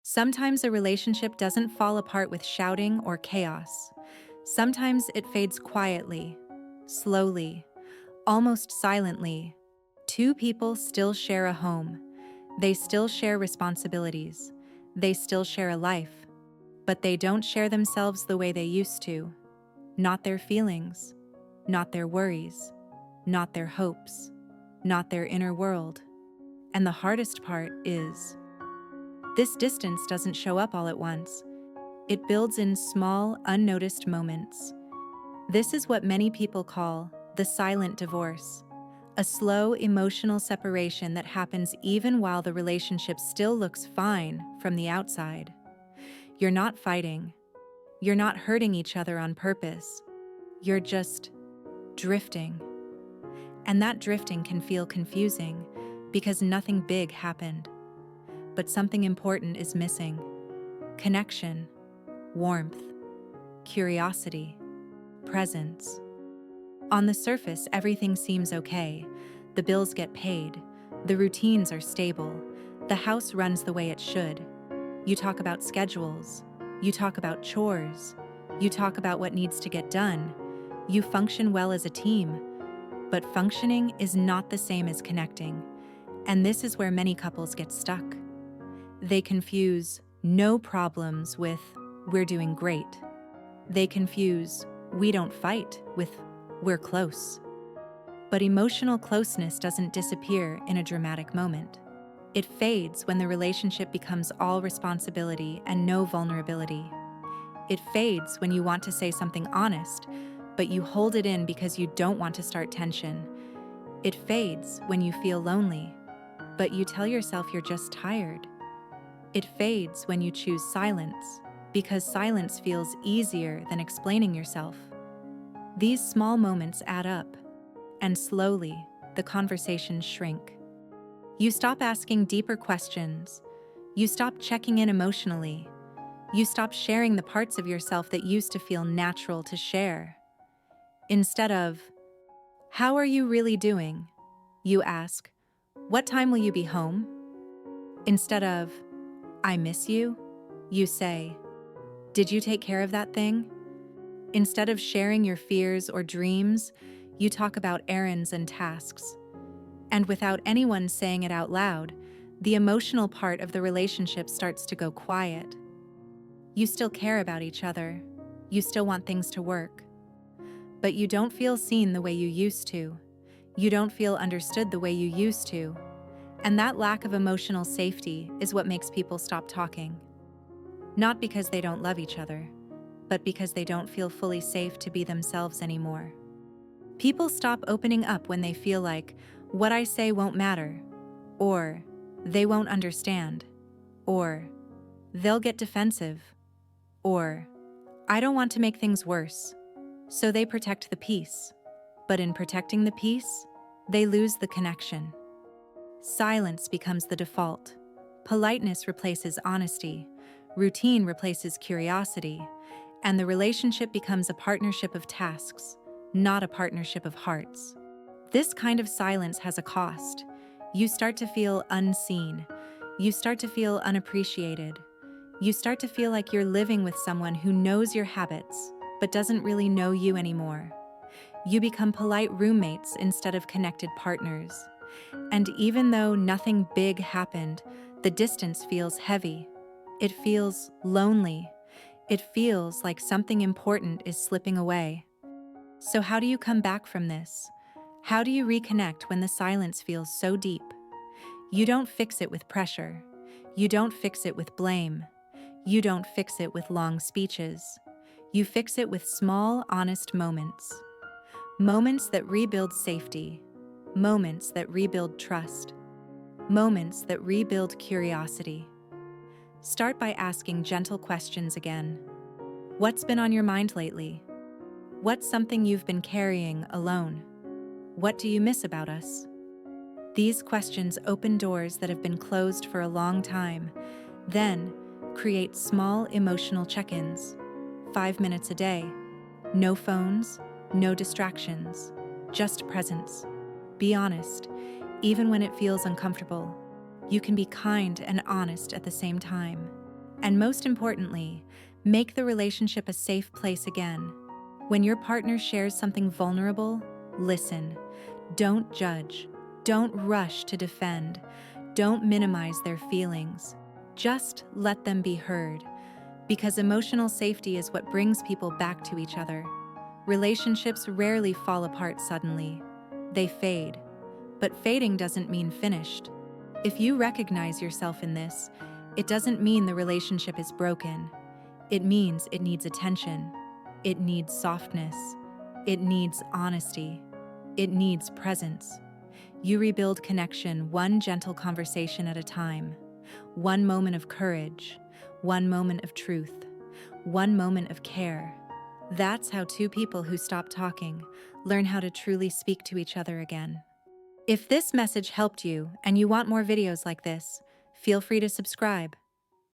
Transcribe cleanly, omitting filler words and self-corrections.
Sometimes a relationship doesn't fall apart with shouting or chaos. Sometimes it fades quietly, slowly, almost silently. Two people still share a home. They still share responsibilities. They still share a life. But they don't share themselves the way they used to. Not their feelings, not their worries, not their hopes, not their inner world. And the hardest part is, this distance doesn't show up all at once. It builds in small, unnoticed moments. This is what many people call the silent divorce, a slow, emotional separation that happens even while the relationship still looks fine from the outside. You're not fighting. You're not hurting each other on purpose. You're just drifting. And that drifting can feel confusing because nothing big happened. But something important is missing: connection, warmth, curiosity, presence. On the surface, everything seems okay. The bills get paid. The routines are stable. The house runs the way it should. You talk about schedules. You talk about chores. You talk about what needs to get done. You function well as a team. But functioning is not the same as connecting. And this is where many couples get stuck. They confuse no problems with we're doing great. They confuse we don't fight with we're close. But emotional closeness doesn't disappear in a dramatic moment. It fades when the relationship becomes all responsibility and no vulnerability. It fades when you want to say something honest, but you hold it in because you don't want to start tension. It fades when you feel lonely, but you tell yourself you're just tired. It fades when you choose silence, because silence feels easier than explaining yourself. These small moments add up, and slowly, the conversations shrink. You stop asking deeper questions. You stop checking in emotionally. You stop sharing the parts of yourself that used to feel natural to share. Instead of, "How are you really doing?" you ask, "What time will you be home?" Instead of, "I miss you," you say, "Did you take care of that thing?" Instead of sharing your fears or dreams, you talk about errands and tasks. And without anyone saying it out loud, the emotional part of the relationship starts to go quiet. You still care about each other. You still want things to work. But you don't feel seen the way you used to. You don't feel understood the way you used to. And that lack of emotional safety is what makes people stop talking. Not because they don't love each other, but because they don't feel fully safe to be themselves anymore. People stop opening up when they feel like, what I say won't matter, or they won't understand, or they'll get defensive, or I don't want to make things worse. So they protect the peace. But in protecting the peace, they lose the connection. Silence becomes the default. Politeness replaces honesty. Routine replaces curiosity. And the relationship becomes a partnership of tasks, not a partnership of hearts. This kind of silence has a cost. You start to feel unseen. You start to feel unappreciated. You start to feel like you're living with someone who knows your habits, but doesn't really know you anymore. You become polite roommates instead of connected partners. And even though nothing big happened, the distance feels heavy. It feels lonely. It feels like something important is slipping away. So how do you come back from this? How do you reconnect when the silence feels so deep? You don't fix it with pressure. You don't fix it with blame. You don't fix it with long speeches. You fix it with small, honest moments. Moments that rebuild safety. Moments that rebuild trust. Moments that rebuild curiosity. Start by asking gentle questions again. What's been on your mind lately? What's something you've been carrying alone? What do you miss about us? These questions open doors that have been closed for a long time. Then, create small emotional check-ins. 5 minutes a day. No phones, no distractions, just presence. Be honest, even when it feels uncomfortable. You can be kind and honest at the same time. And most importantly, make the relationship a safe place again. When your partner shares something vulnerable, listen. Don't judge. Don't rush to defend. Don't minimize their feelings. Just let them be heard. Because emotional safety is what brings people back to each other. Relationships rarely fall apart suddenly. They fade. But fading doesn't mean finished. If you recognize yourself in this, it doesn't mean the relationship is broken. It means it needs attention. It needs softness. It needs honesty. It needs presence. You rebuild connection one gentle conversation at a time. One moment of courage. One moment of truth. One moment of care. That's how two people who stop talking learn how to truly speak to each other again. If this message helped you and you want more videos like this, feel free to subscribe.